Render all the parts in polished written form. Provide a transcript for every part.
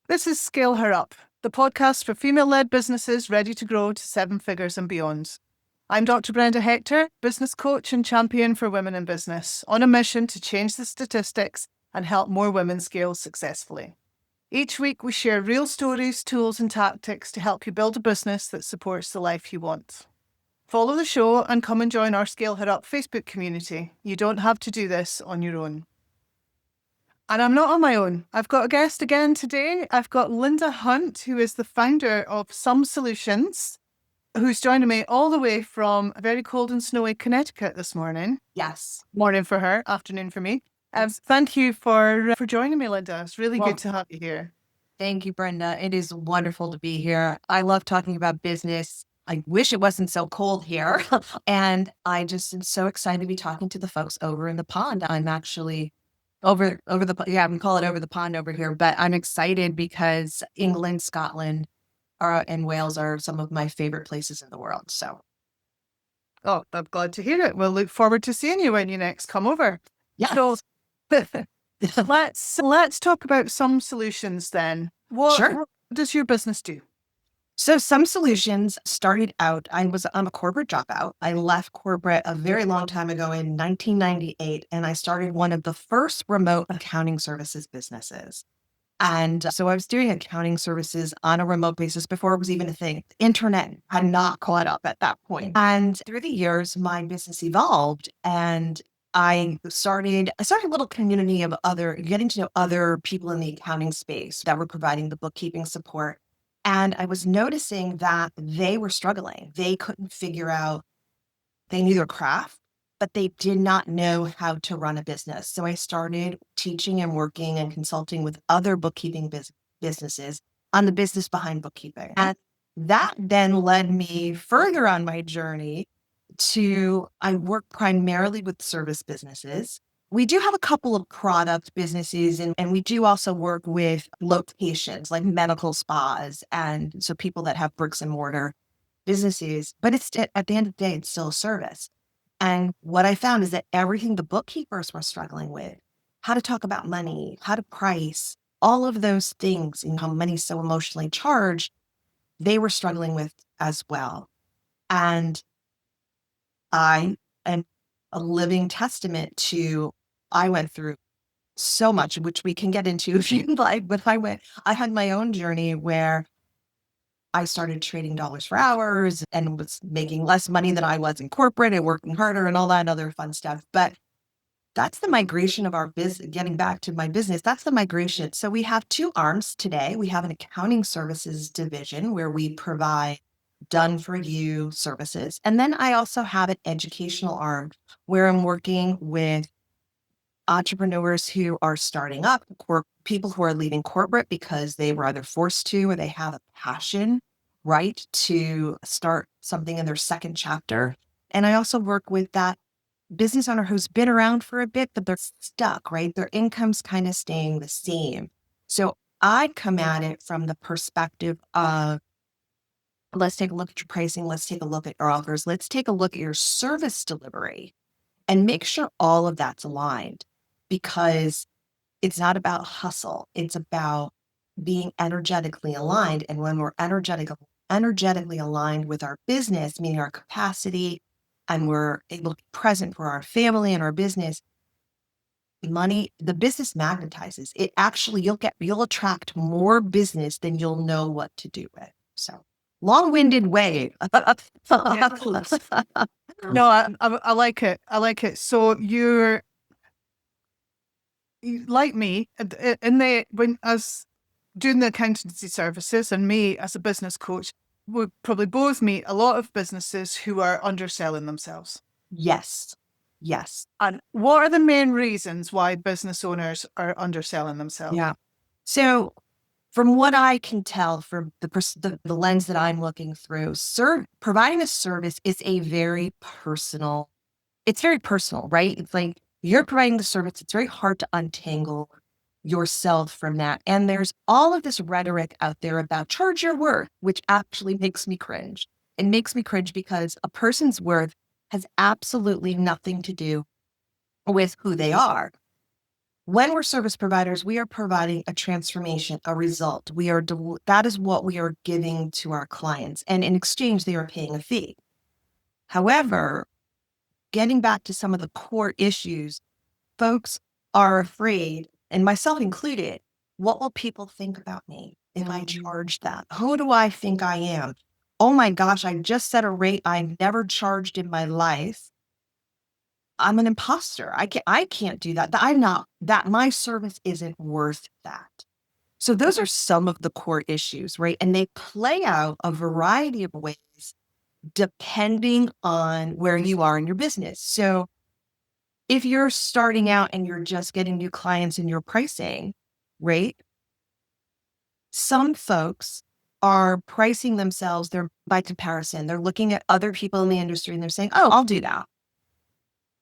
This is Scale Her Up, the podcast for female-led businesses ready to grow to seven figures and beyond. I'm Dr. Brenda Hector, business coach and champion for women in business, on a mission to change the statistics and help more women scale successfully. Each week, we share real stories, tools, and tactics to help you build a business that supports the life you want. Follow the show and come and join our Scale Her Up Facebook community. You don't have to do this on your own. And I'm not on my own. I've got a guest again today. I've got Linda Hunt, who is the founder of Some Solutions, who's joining me all the way from very cold and snowy Connecticut this morning. Yes. Morning for her, afternoon for me. Thank you for joining me, Linda. It's really good to have you here. Thank you, Brenda. It is wonderful to be here. I love talking about business. I wish it wasn't so cold here. And I just am so excited to be talking to the folks over in the pond. I'm actually we call it over the pond over here, but I'm excited because England, Scotland, and Wales are some of my favorite places in the world. So. Oh, I'm glad to hear it. We'll look forward to seeing you when you next come over. Yes. So let's talk about Some Solutions then. Sure. What does your business do? So Some Solutions started out, I'm a corporate dropout. I left corporate a very long time ago in 1998, and I started one of the first remote accounting services businesses. And so I was doing accounting services on a remote basis before it was even a thing. Internet had not caught up at that point. And through the years, my business evolved, and I started a little community of getting to know other people in the accounting space that were providing the bookkeeping support. And I was noticing that they were struggling. They couldn't figure out, they knew their craft, but they did not know how to run a business. So I started teaching and working and consulting with other bookkeeping businesses on the business behind bookkeeping. And that then led me further on my journey I work primarily with service businesses. We do have a couple of product businesses, and we do also work with locations like medical spas. And so people that have bricks and mortar businesses, but at the end of the day, it's still a service. And what I found is that everything the bookkeepers were struggling with, how to talk about money, how to price, all of those things, and how money's so emotionally charged, they were struggling with as well. And I am a living testament to, I went through so much, which we can get into if you'd like, but I had my own journey where I started trading dollars for hours and was making less money than I was in corporate and working harder and all that other fun stuff. But that's the migration of our business. Getting back to my business, that's the migration. So we have two arms today. We have an accounting services division where we provide done for you services. And then I also have an educational arm where I'm working with entrepreneurs who are starting up, or people who are leaving corporate because they were either forced to or they have a passion, right, to start something in their second chapter. And I also work with that business owner who's been around for a bit, but they're stuck, right? Their income's kind of staying the same. So I come at it from the perspective of, let's take a look at your pricing. Let's take a look at your offers. Let's take a look at your service delivery and make sure all of that's aligned, because it's not about hustle. It's about being energetically aligned. And when we're energetically aligned with our business, meaning our capacity, and we're able to be present for our family and our business, the business magnetizes. It actually, you'll attract more business than you'll know what to do with. So long-winded way. No, I like it. I like it. So you like me, as doing the accountancy services, and me as a business coach, we probably both meet a lot of businesses who are underselling themselves. Yes. And what are the main reasons why business owners are underselling themselves? Yeah. So from what I can tell from the lens that I'm looking through, providing a service is it's very personal, right? It's like you're providing the service. It's very hard to untangle yourself from that. And there's all of this rhetoric out there about charge your worth, which actually makes me cringe. It makes me cringe because a person's worth has absolutely nothing to do with who they are. When we're service providers, we are providing a transformation, a result. That is what we are giving to our clients. And in exchange, they are paying a fee. However, getting back to some of the core issues, folks are afraid, and myself included, what will people think about me if I charge that? Who do I think I am? Oh my gosh, I just set a rate I never charged in my life. I'm an imposter. I can't do that. I'm not that my service isn't worth that. So those are some of the core issues, right? And they play out a variety of ways depending on where you are in your business. So if you're starting out and you're just getting new clients and you're pricing, right? Some folks are pricing themselves, they're by comparison. They're looking at other people in the industry and they're saying, oh, I'll do that.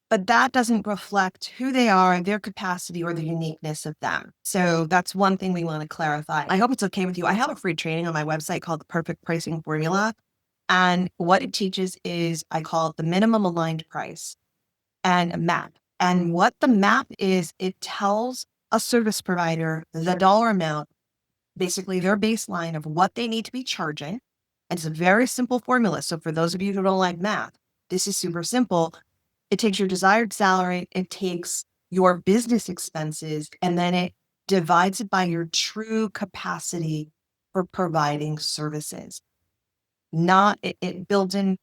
But that doesn't reflect who they are, their capacity, or the uniqueness of them. So that's one thing we want to clarify. I hope it's okay with you. I have a free training on my website called the Perfect Pricing Formula. And what it teaches is I call it the minimum aligned price and a map. And what the map is, it tells a service provider the dollar amount, basically their baseline of what they need to be charging. And it's a very simple formula. So for those of you who don't like math, this is super simple. It takes your desired salary, it takes your business expenses, and then it divides it by your true capacity for providing services. It builds in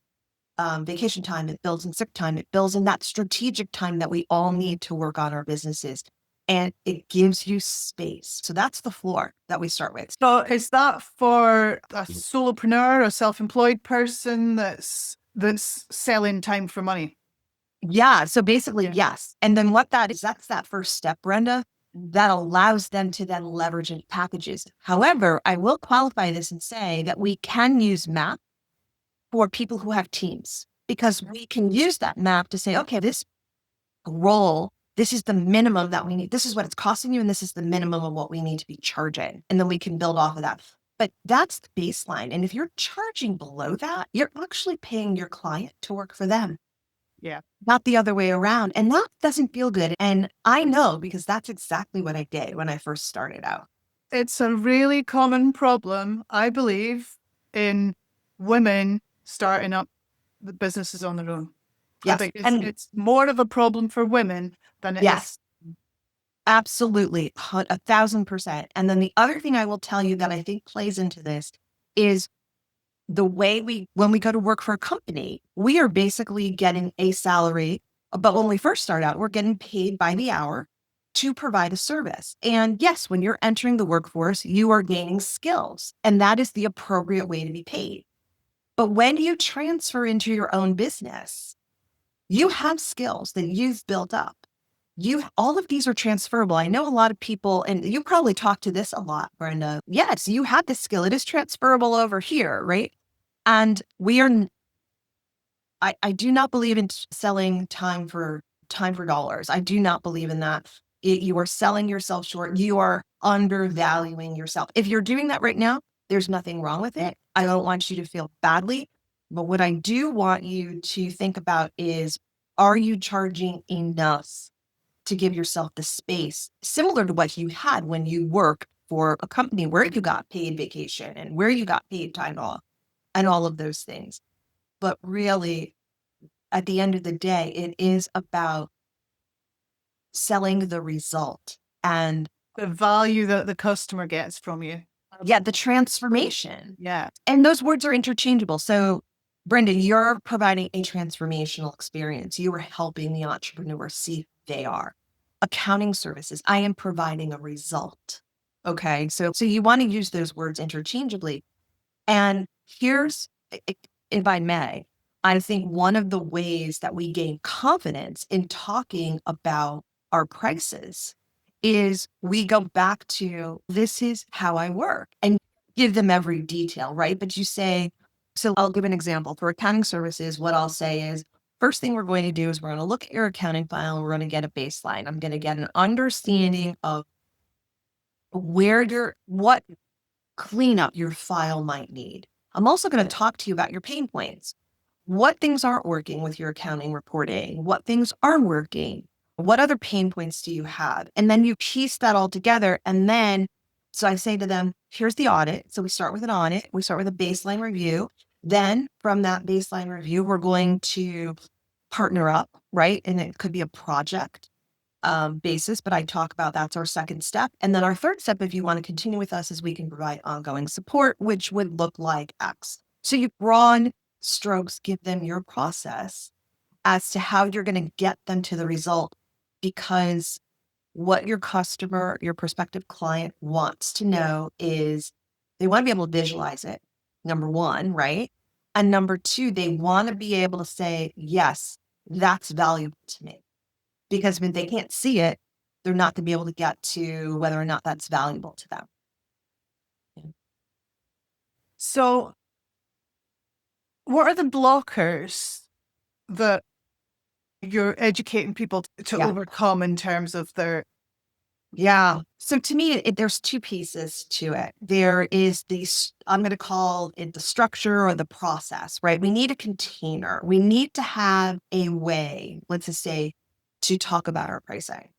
vacation time, it builds in sick time, it builds in that strategic time that we all need to work on our businesses. And it gives you space. So that's the floor that we start with. So is that for a solopreneur or self-employed person that's selling time for money? Yeah. So basically, Yeah. yes. And then what that is, that's that first step, Brenda, that allows them to then leverage into packages. However, I will qualify this and say that we can use MAP for people who have teams, because we can use that map to say, okay, this role, this is the minimum that we need. This is what it's costing you. And this is the minimum of what we need to be charging. And then we can build off of that. But that's the baseline. And if you're charging below that, you're actually paying your client to work for them. Yeah. Not the other way around. And that doesn't feel good. And I know, because that's exactly what I did when I first started out. It's a really common problem, I believe, in women starting up the businesses on their own. Yes. I think And it's more of a problem for women than it yes, is. absolutely. 1,000%. And then the other thing I will tell you that I think plays into this is the way when we go to work for a company, we are basically getting a salary. But when we first start out, we're getting paid by the hour to provide a service. And yes, when you're entering the workforce, you are gaining skills, and that is the appropriate way to be paid. But when you transfer into your own business, you have skills that you've built up. All of these are transferable. I know a lot of people, and you probably talk to this a lot, Brenda. Yes, you have this skill. It is transferable over here, right? And I do not believe in selling time for dollars. I do not believe in that. You are selling yourself short. You are undervaluing yourself. If you're doing that right now, there's nothing wrong with it. I don't want you to feel badly. But what I do want you to think about is, are you charging enough to give yourself the space similar to what you had when you worked for a company where you got paid vacation and where you got paid time off and all of those things? But really, at the end of the day, it is about selling the result and The value that the customer gets from you. the transformation. Yeah. And those words are interchangeable. So Brenda, you're providing a transformational experience. You are helping the entrepreneur see who they are. Accounting services, I am providing a result. Okay. So you want to use those words interchangeably. And here's, if I may, I think one of the ways that we gain confidence in talking about our prices is we go back to, this is how I work, and give them every detail, right? But you say, so I'll give an example. For accounting services, what I'll say is, first thing we're going to do is we're going to look at your accounting file and we're going to get a baseline. I'm going to get an understanding of what cleanup your file might need. I'm also going to talk to you about your pain points. What things aren't working with your accounting reporting? What things are working? What other pain points do you have? And then you piece that all together. And then, so I say to them, here's the audit. So we start with an audit. We start with a baseline review. Then from that baseline review, we're going to partner up, right? And it could be a project basis, but I talk about that's our second step. And then our third step, if you want to continue with us, is we can provide ongoing support, which would look like X. So you broad strokes, give them your process as to how you're going to get them to the result, because what your customer, your prospective client wants to know is they want to be able to visualize it. Number one, right? And number two, they want to be able to say, yes, that's valuable to me. Because when they can't see it, they're not going to be able to get to whether or not that's valuable to them. So, what are the blockers that you're educating people to overcome in terms of their? Yeah. So to me, there's two pieces to it. There is I'm going to call it the structure or the process, right? We need a container. We need to have a way, let's just say, to talk about our pricing.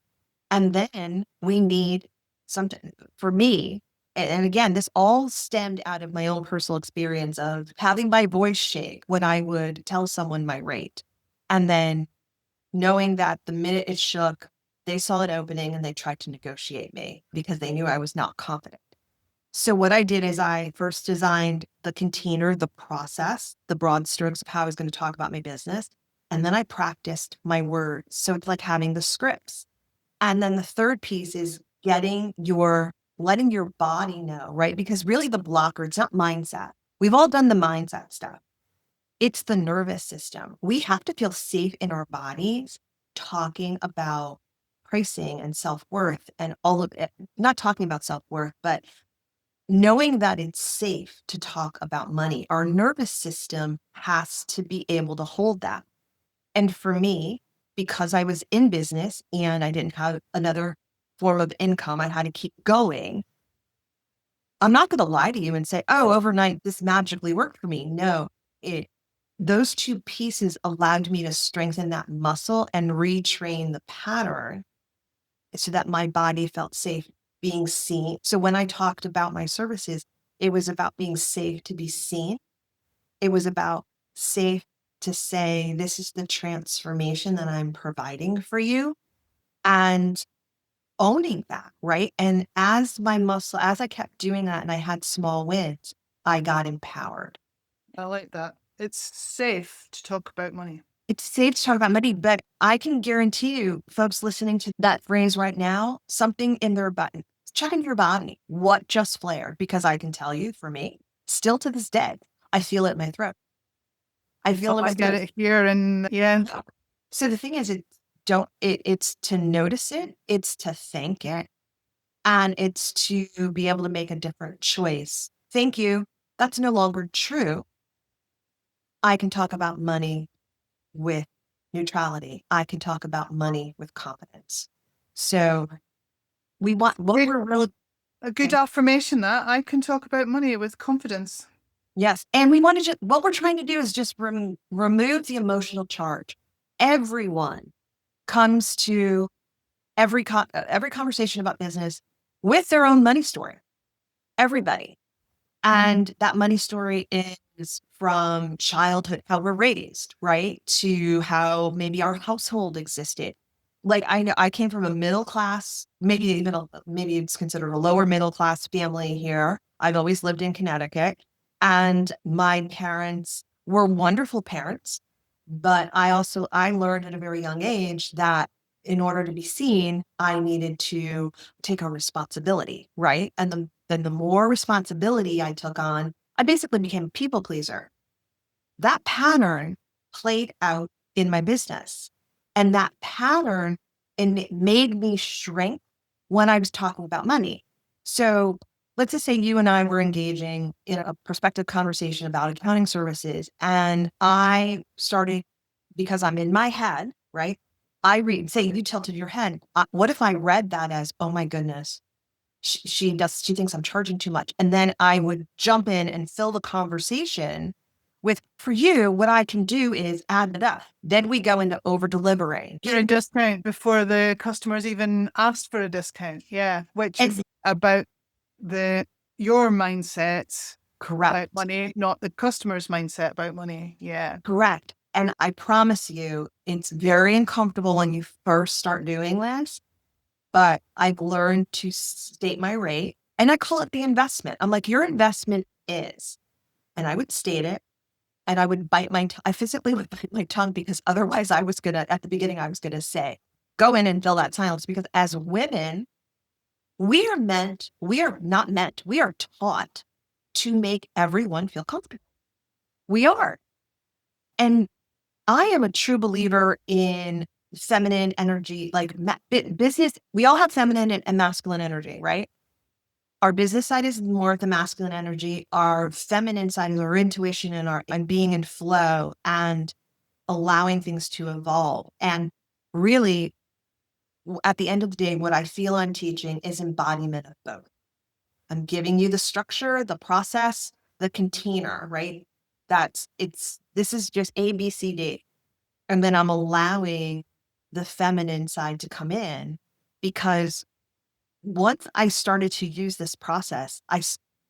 And then we need something for me. And again, this all stemmed out of my own personal experience of having my voice shake when I would tell someone my rate. And then knowing that the minute it shook, they saw it opening and they tried to negotiate me because they knew I was not confident. So what I did is I first designed the container, the process, the broad strokes of how I was going to talk about my business. And then I practiced my words. So it's like having the scripts. And then the third piece is letting your body know, right? Because really the blocker, it's not mindset. We've all done the mindset stuff. It's the nervous system. We have to feel safe in our bodies talking about pricing and self-worth and all of it. Not talking about self-worth, but knowing that it's safe to talk about money. Our nervous system has to be able to hold that. And for me, because I was in business and I didn't have another form of income, I had to keep going. I'm not going to lie to you and say, oh, overnight, this magically worked for me. No, those two pieces allowed me to strengthen that muscle and retrain the pattern so that my body felt safe being seen. So when I talked about my services, it was about being safe to be seen. It was about safe to say, this is the transformation that I'm providing for you, and owning that, right? And as I kept doing that and I had small wins, I got empowered. I like that. It's safe to talk about money. It's safe to talk about money, but I can guarantee you, folks listening to that phrase right now, something in their button, check in your body, what just flared? Because I can tell you, for me, still to this day, I feel it in my throat. I feel I get it here, and yeah. So the thing is, it's to notice it, it's to thank it, and it's to be able to make a different choice. Thank you. That's no longer true. I can talk about money with neutrality. I can talk about money with confidence. So we want what we're really a good affirmation that I can talk about money with confidence. Yes. And we want to what we're trying to do is just remove the emotional charge. Everyone comes to every conversation about business with their own money story. Everybody. And that money story is from childhood, how we're raised, right? To how maybe our household existed. Like I know I came from a middle class, maybe it's considered a lower middle class family here. I've always lived in Connecticut, and my parents were wonderful parents. But I learned at a very young age that in order to be seen, I needed to take on responsibility, right? And then the more responsibility I took on, I basically became a people pleaser. That pattern played out in my business. And that pattern it made me shrink when I was talking about money. So let's just say you and I were engaging in a prospective conversation about accounting services. And I started, because I'm in my head, right? Say you tilted your head. What if I read that as, oh my goodness, she thinks I'm charging too much. And then I would jump in and fill the conversation For you, what I can do is add it up. Then we go into over delivering. Get a discount before the customers even asked for a discount. Yeah. Which is about your mindset Correct. about money, not the customer's mindset about money. Yeah. Correct. And I promise you, it's very uncomfortable when you first start doing this, but I've learned to state my rate, and I call it the investment. I'm like, your investment is, and I would state it, and I would I physically would bite my tongue, because otherwise at the beginning, I was going to say, go in and fill that silence, because as women, we are not meant, we are taught to make everyone feel comfortable. We are. And I am a true believer in feminine energy, like business. We all have feminine and masculine energy, right? Our business side is more of the masculine energy. Our feminine side is our intuition and being in flow and allowing things to evolve. And really, at the end of the day, what I feel I'm teaching is embodiment of both. I'm giving you the structure, the process, the container, right? This is just A, B, C, D. And then I'm allowing the feminine side to come in, because once I started to use this process,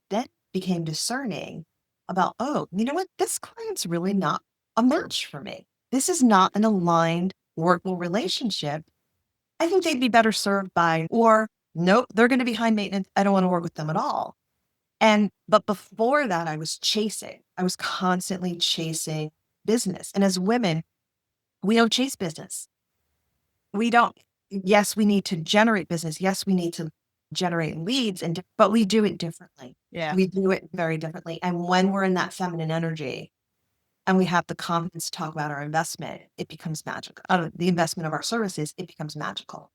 then became discerning about, oh, you know what? This client's really not a match for me. This is not an aligned workable relationship. I think they'd be better served by, or nope, they're going to be high maintenance. I don't want to work with them at all. But before that, I was constantly chasing business. And as women, we don't chase business. We don't. Yes, we need to generate business. Yes, we need to generate leads, but we do it differently. Yeah. We do it very differently. And when we're in that feminine energy and we have the confidence to talk about our investment, it becomes magical. The investment of our services, it becomes magical.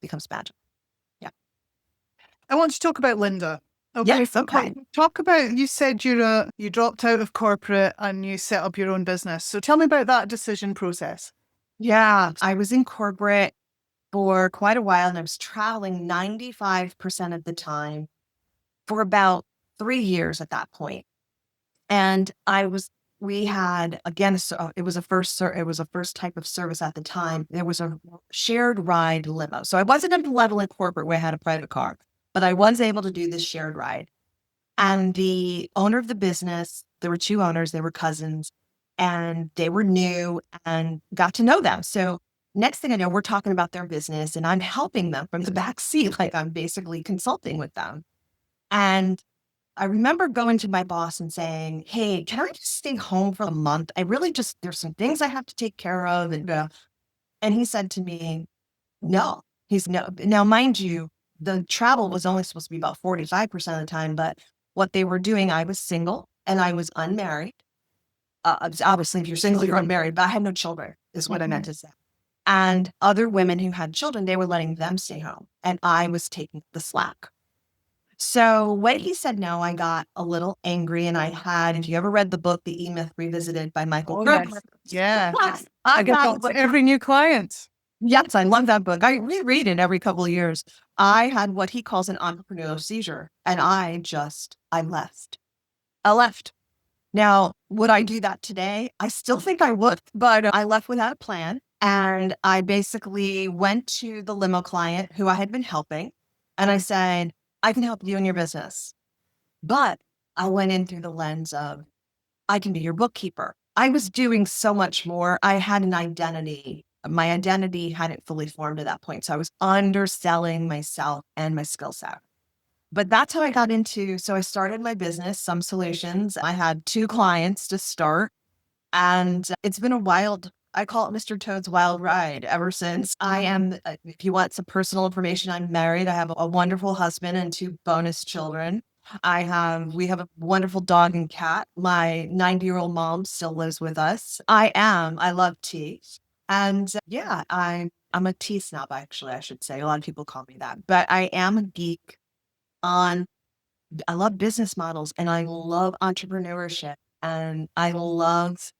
Yeah. I want to talk about Linda. Okay. Yes, okay. Talk about, you said you dropped out of corporate and you set up your own business. So tell me about that decision process. Yeah, I was in corporate for quite a while, and I was traveling 95% of the time for about 3 years at that point. And we had, again, so it was a first type of service at the time. There was a shared ride limo. So I wasn't at the level in corporate where I had a private car, but I was able to do this shared ride. And the owner of the business, there were 2 owners, they were cousins, and they were new, and got to know them. So next thing I know, we're talking about their business, and I'm helping them from the back seat, like I'm basically consulting with them. And I remember going to my boss and saying, hey, can I just stay home for a month? There's some things I have to take care of. And he said to me, no. No. Now, mind you, the travel was only supposed to be about 45% of the time, but what they were doing, I was single and I was unmarried. Obviously, if you're single, you're unmarried, but I had no children, is what I meant to say. And other women who had children, they were letting them stay home, and I was taking the slack. So when he said no, I got a little angry, and if you ever read the book, The E-Myth Revisited by Michael Yes. Yeah. I get that for every new client. Yes, I love that book. I reread it every couple of years. I had what he calls an entrepreneurial seizure, and I left. I left. Now, would I do that today? I still think I would, but I left without a plan. And I basically went to the limo client who I had been helping, and I said, I can help you in your business. But I went in through the lens of, I can be your bookkeeper. I was doing so much more. I had an identity. My identity hadn't fully formed at that point. So I was underselling myself and my skill set. But that's how I got so I started my business, Some Solutions. I had 2 clients to start, and it's been I call it Mr. Toad's wild ride ever since. If you want some personal information, I'm married. I have a wonderful husband and 2 bonus children. We have a wonderful dog and cat. My 90-year-old mom still lives with us. I love tea. And yeah, I'm a tea snob, actually, I should say. A lot of people call me that, but I am a geek I love business models, and I love entrepreneurship, and I love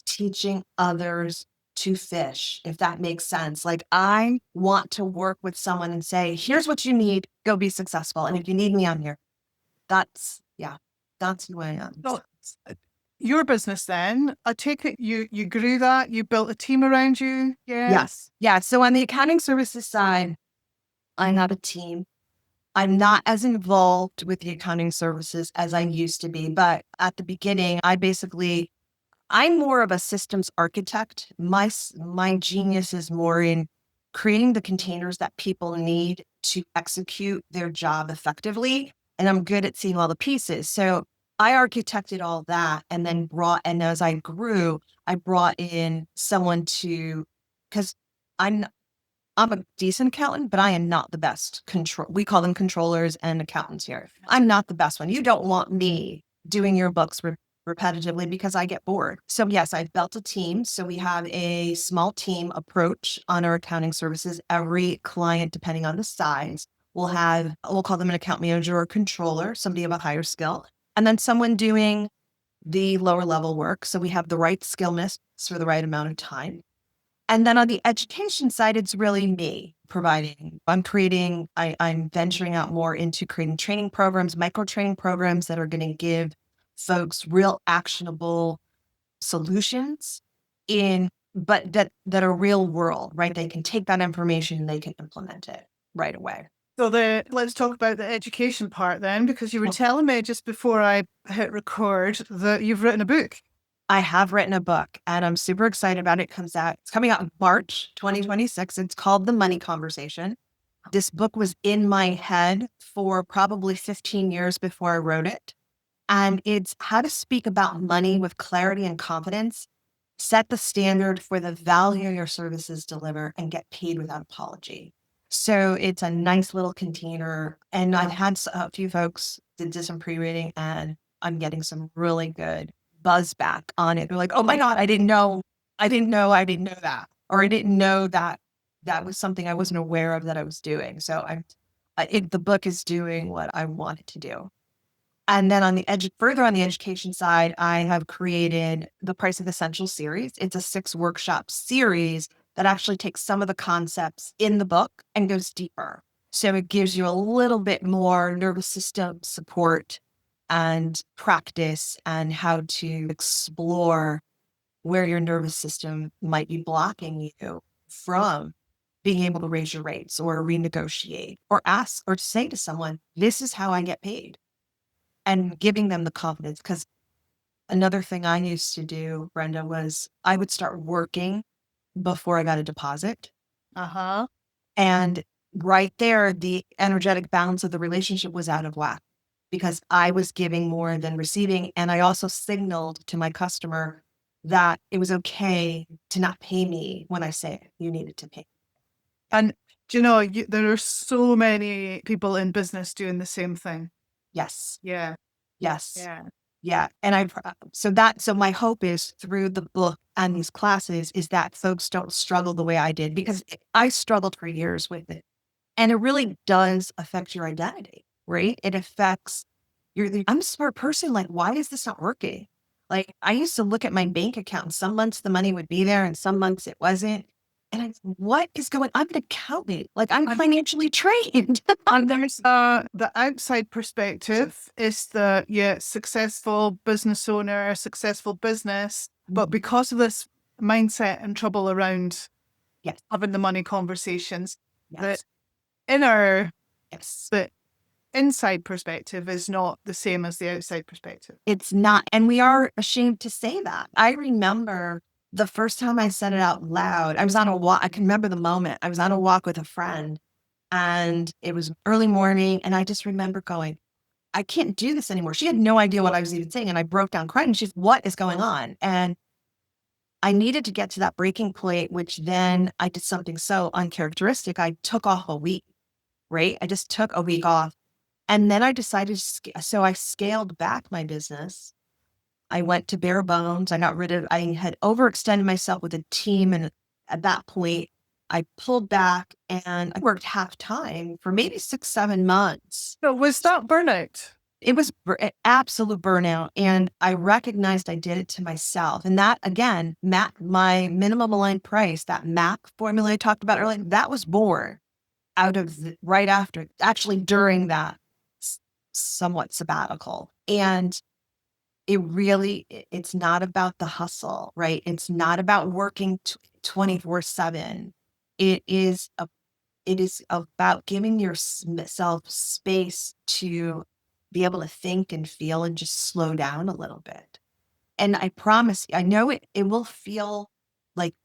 teaching others to fish, if that makes sense. Like, I want to work with someone and say, here's what you need, go be successful. And if you need me, I'm here. That's who I am. So your business then, I take it you grew that, you built a team around you. Yeah. Yes. Yeah. So on the accounting services side, I have a team. I'm not as involved with the accounting services as I used to be, but at the beginning, I'm more of a systems architect. My genius is more in creating the containers that people need to execute their job effectively. And I'm good at seeing all the pieces. So I architected all that and as I grew, I brought in someone because I'm I'm a decent accountant, but I am not the best control. We call them controllers and accountants here. I'm not the best one. You don't want me doing your books repetitively because I get bored. So yes, I've built a team. So we have a small team approach on our accounting services. Every client, depending on the size, we'll call them an account manager or controller, somebody of a higher skill, and then someone doing the lower level work. So we have the right skill mix for the right amount of time. And then on the education side, it's really me providing. I'm venturing out more into creating training programs, micro training programs that are going to give folks real actionable solutions but that are real world, right? They can take that information and they can implement it right away. So let's talk about the education part then, because you were telling me just before I hit record that you've written a book. I have written a book and I'm super excited about it. It's coming out in March 2026. It's called The Money Conversation. This book was in my head for probably 15 years before I wrote it. And it's how to speak about money with clarity and confidence, set the standard for the value your services deliver, and get paid without apology. So it's a nice little container. And I've had a few folks that did some pre-reading and I'm getting some really good buzz back on it. They're like, oh my God, I didn't know that. Or I didn't know that was something I wasn't aware of that I was doing. So the book is doing what I want it to do. And then further on the education side, I have created the Price of Essential series. It's a 6-workshop series that actually takes some of the concepts in the book and goes deeper. So it gives you a little bit more nervous system support and practice and how to explore where your nervous system might be blocking you from being able to raise your rates or renegotiate or ask or say to someone, this is how I get paid, and giving them the confidence. Because another thing I used to do, Brenda, was I would start working before I got a deposit. Uh-huh. And right there, the energetic balance of the relationship was out of whack because I was giving more than receiving. And I also signaled to my customer that it was okay to not pay me when I say you needed to pay. And do you know, there are so many people in business doing the same thing. Yes. Yeah. Yes. Yeah. Yeah. And so my hope is through the book and these classes is that folks don't struggle the way I did, because I struggled for years with it. And it really does affect your identity, right? It affects I'm a smart person. Like, why is this not working? Like, I used to look at my bank account and some months the money would be there and some months it wasn't. And what is going, I'm an accountant. Like, I'm financially trained. And there's the outside perspective is the successful business owner, successful business, but because of this mindset and trouble around Yes. having the money conversations, Yes. the inside perspective is not the same as the outside perspective. It's not. And we are ashamed to say that. I remember the first time I said it out loud, I was on a walk. I can remember the moment. I was on a walk with a friend and it was early morning. And I just remember going, I can't do this anymore. She had no idea what I was even saying. And I broke down crying. And she's, what is going on? And I needed to get to that breaking point, which then I did something so uncharacteristic. I took off a week, right? I just took a week off. And then I decided, so I scaled back my business. I went to bare bones. I had overextended myself with a team. And at that point, I pulled back and I worked half time for maybe 6, 7 months. So was that burnout? It was absolute burnout. And I recognized I did it to myself. And that, again, my minimum aligned price, that MAP formula I talked about earlier, that was born out of right after, actually during that somewhat sabbatical. And it's not about the hustle, right? It's not about working 24/7. It is a, it is about giving yourself space to be able to think and feel and just slow down a little bit. And I promise you, I know it will feel like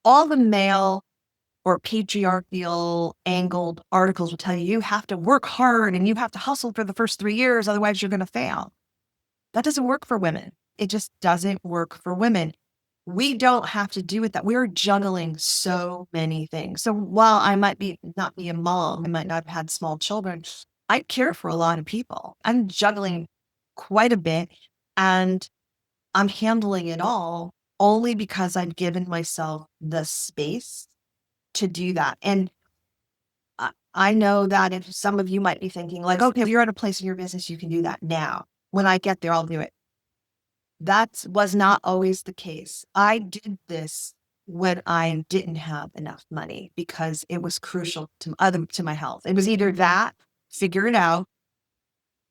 all the male or patriarchal angled articles will tell you you have to work hard and you have to hustle for the first 3 years, otherwise you're going to fail. That doesn't work for women. It just doesn't work for women. We don't have to do it that. We're juggling so many things. So while I might not be a mom, I might not have had small children, I care for a lot of people. I'm juggling quite a bit and I'm handling it all only because I've given myself the space to do that. And I know that if some of you might be thinking like, okay, you're at a place in your business, you can do that now. When I get there, I'll do it. That was not always the case. I did this when I didn't have enough money because it was crucial to my health. It was either that, figure it out,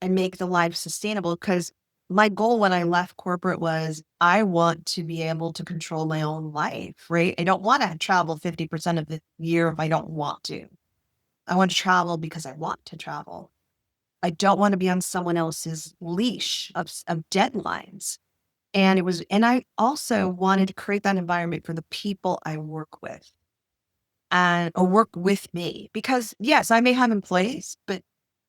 and make the life sustainable. Because my goal when I left corporate was I want to be able to control my own life, right? I don't want to travel 50% of the year if I don't want to. I want to travel because I want to travel. I don't want to be on someone else's leash of deadlines. And I also wanted to create that environment for the people I work with or work with me. Because yes, I may have employees, but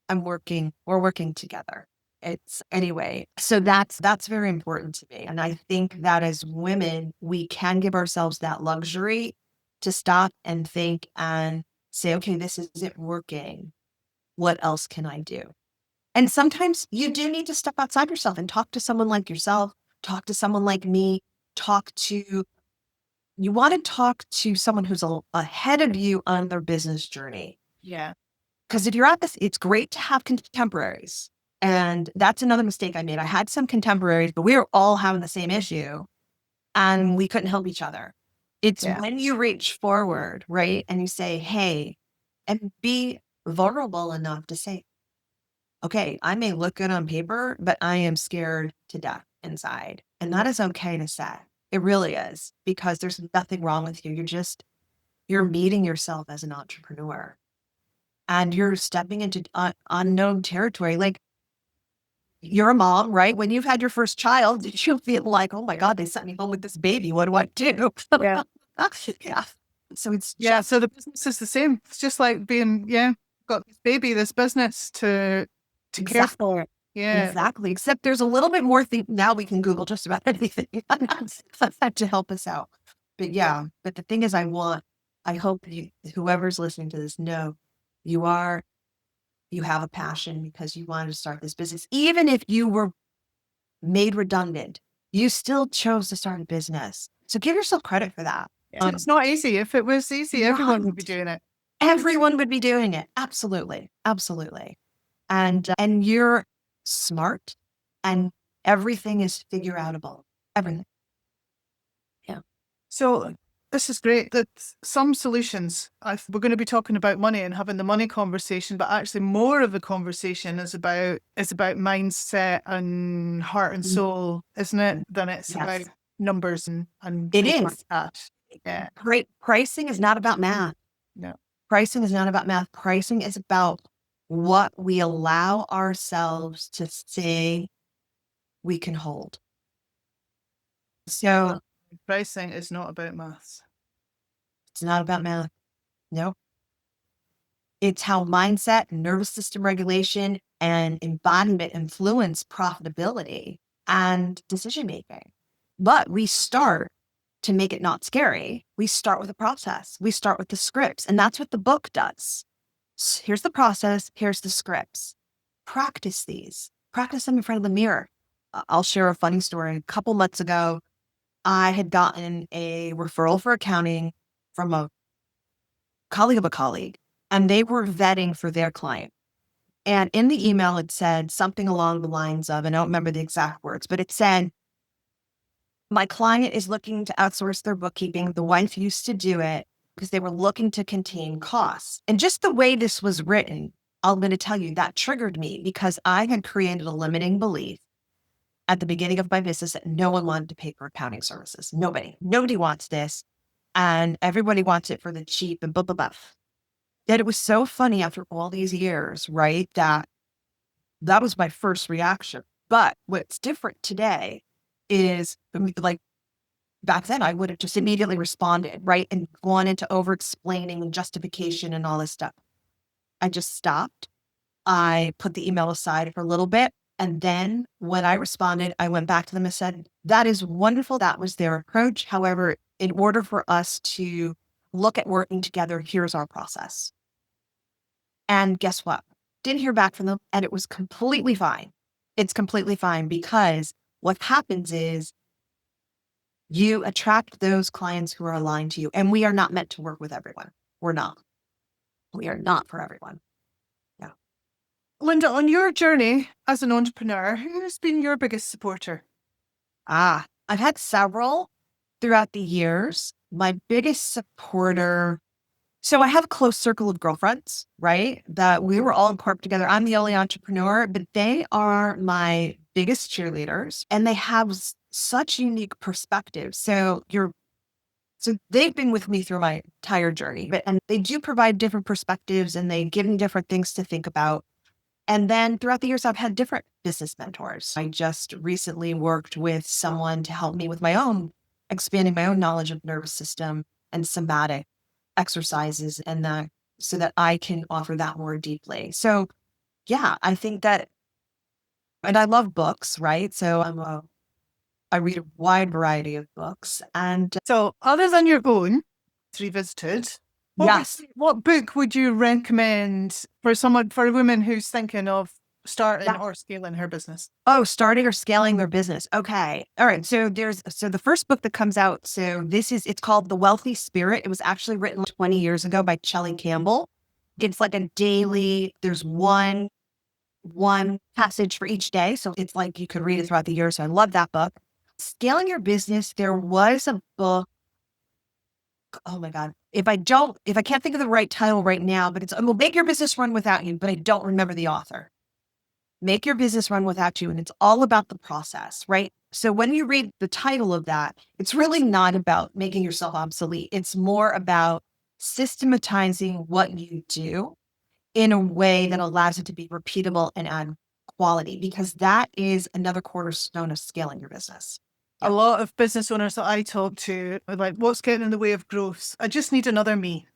we're working together. It's anyway. So that's very important to me. And I think that as women, we can give ourselves that luxury to stop and think and say, okay, this isn't working. What else can I do? And sometimes you do need to step outside yourself and talk to someone like yourself, talk to someone like me, you want to talk to someone who's ahead of you on their business journey. Yeah. Because if you're at this, it's great to have contemporaries. And that's another mistake I made. I had some contemporaries, but we were all having the same issue and we couldn't help each other. It's when you reach forward, right? And you say, hey, and be vulnerable enough to say, okay, I may look good on paper, but I am scared to death inside. And that is okay to say. It really is, because there's nothing wrong with you. You're meeting yourself as an entrepreneur and you're stepping into unknown territory. Like you're a mom, right? When you've had your first child, did you feel like, oh my God, they sent me home with this baby. What do I do? Yeah. Yeah. So it's So the business is the same. It's just like being, got this baby, this business to care for. Yeah. Exactly. Except there's a little bit more thing. Now we can Google just about anything to help us out. But the thing is, I hope whoever's listening to this know you have a passion because you wanted to start this business. Even if you were made redundant, you still chose to start a business. So give yourself credit for that. It's not easy. If it was easy, everyone would be doing it. Everyone would be doing it. Absolutely. Absolutely. And you're smart and everything is figure outable. Everything. Yeah. So this is great. That some solutions, we're going to be talking about money and having the money conversation, but actually more of the conversation is about mindset and heart and soul, isn't it? Than it's about numbers and it is. Cash. Yeah. Pricing is not about math. No. Pricing is not about math. Pricing is about what we allow ourselves to say we can hold. So pricing is not about maths. It's not about math. No. It's how mindset, nervous system regulation, and embodiment influence profitability and decision making. But we start to make it not scary. We start with a process. We start with the scripts. And that's what the book does. So here's the process. Here's the scripts. Practice these. Practice them in front of the mirror. I'll share a funny story. A couple months ago, I had gotten a referral for accounting from a colleague of a colleague, and they were vetting for their client. And in the email, it said something along the lines of, and I don't remember the exact words, but it said, my client is looking to outsource their bookkeeping. The wife used to do it because they were looking to contain costs. And just the way this was written, I'm going to tell you that triggered me because I had created a limiting belief at the beginning of my business that no one wanted to pay for accounting services. Nobody wants this. And everybody wants it for the cheap and blah, blah, blah. That it was so funny after all these years, right? That was my first reaction. But what's different today is like back then I would have just immediately responded, right? And gone into over explaining and justification and all this stuff. I just stopped. I put the email aside for a little bit. And then when I responded, I went back to them and said, that is wonderful. That was their approach. However, in order for us to look at working together, here's our process. And guess what? Didn't hear back from them. And it was completely fine. It's completely fine because what happens is you attract those clients who are aligned to you. And we are not meant to work with everyone. We're not. We are not for everyone. Yeah. Linda, on your journey as an entrepreneur, who has been your biggest supporter? I've had several throughout the years. My biggest supporter. So I have a close circle of girlfriends, right? That we were all in corp together. I'm the only entrepreneur, but they are my biggest cheerleaders and they have such unique perspectives. So they've been with me through my entire journey, and they do provide different perspectives and they give me different things to think about. And then throughout the years, I've had different business mentors. I just recently worked with someone to help me with expanding my own knowledge of nervous system and somatic exercises and that so that I can offer that more deeply. So yeah, I think that, and I love books, right? So I read a wide variety of books and So other than your own, revisited, yes. What book would you recommend for a woman who's thinking of starting or scaling her business? Oh, starting or scaling their business. Okay. All right. So the first book that comes out. So it's called The Wealthy Spirit. It was actually written 20 years ago by Shelley Campbell. It's like a daily, there's one passage for each day. So it's like you could read it throughout the year. So I love that book. Scaling your business. There was a book. Oh my God. If I can't think of the right title right now, but it will make your business run without you, but I don't remember the author. Make your business run without you. And it's all about the process, right? So when you read the title of that, it's really not about making yourself obsolete. It's more about systematizing what you do in a way that allows it to be repeatable and add quality, because that is another cornerstone of scaling your business. A lot of business owners that I talk to are like, what's getting in the way of growth? I just need another me.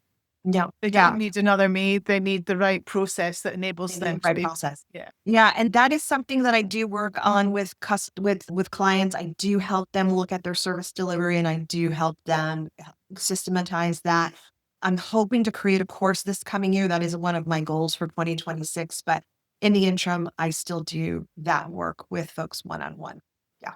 No, They don't need another me. They need the right process that enables them to be. Process. Yeah. Yeah. And that is something that I do work on with clients. I do help them look at their service delivery and I do help them systematize that. I'm hoping to create a course this coming year. That is one of my goals for 2026. But in the interim, I still do that work with folks one-on-one. Yeah.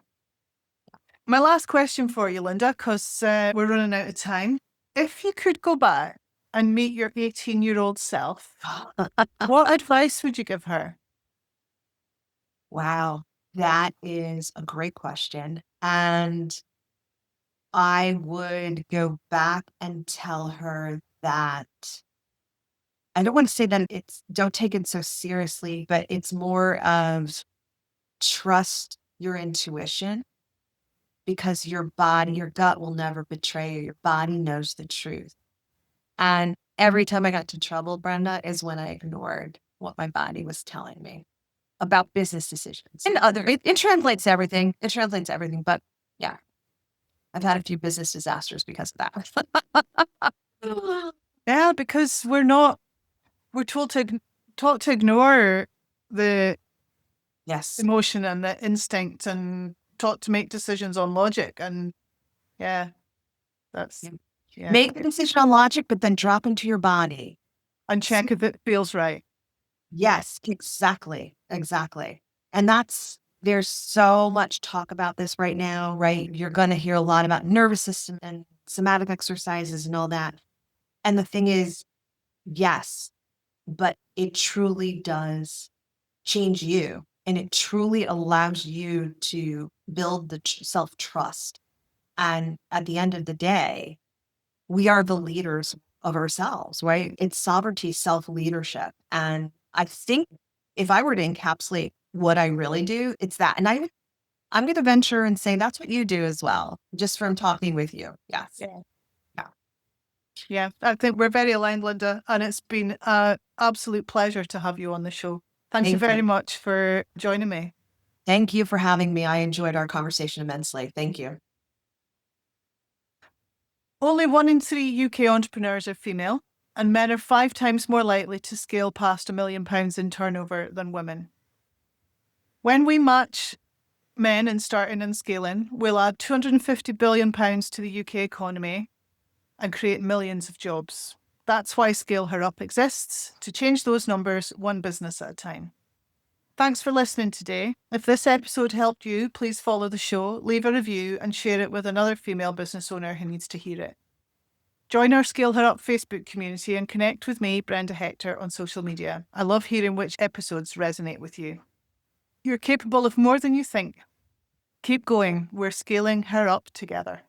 My last question for you, Linda, because we're running out of time. If you could go back and meet your 18-year-old self, what advice would you give her? Wow, that is a great question. And I would go back and tell her that I don't want to say that don't take it so seriously, but it's more of trust your intuition because your gut will never betray you. Your body knows the truth. And every time I got into trouble, Brenda, is when I ignored what my body was telling me about business decisions and it translates everything. It translates everything. But yeah, I've had a few business disasters because of that. Yeah, because we're told to ignore the emotion and the instinct and taught to make decisions on logic. And yeah, that's, Make the decision on logic, but then drop into your body. And check if it feels right. Yes, exactly. Exactly. And there's so much talk about this right now, right? You're going to hear a lot about nervous system and somatic exercises and all that. And the thing is, yes, but it truly does change you. And it truly allows you to build the self-trust. And at the end of the day, we are the leaders of ourselves, right? It's sovereignty, self-leadership. And I think if I were to encapsulate what I really do, it's that. And I'm going to venture and say that's what you do as well, just from talking with you. Yes. Yeah. Yeah. Yeah, I think we're very aligned, Linda, and it's been an absolute pleasure to have you on the show. Thank you Thank very you. much for joining me. Thank you for having me. I enjoyed our conversation immensely. Thank you. Only 1 in 3 UK entrepreneurs are female, and men are 5 times more likely to scale past £1 million in turnover than women. When we match men in starting and scaling, we'll add £250 billion to the UK economy and create millions of jobs. That's why Scale Her Up exists, to change those numbers one business at a time. Thanks for listening today. If this episode helped you, please follow the show, leave a review, and share it with another female business owner who needs to hear it. Join our Scale Her Up Facebook community and connect with me, Brenda Hector, on social media. I love hearing which episodes resonate with you. You're capable of more than you think. Keep going. We're scaling her up together.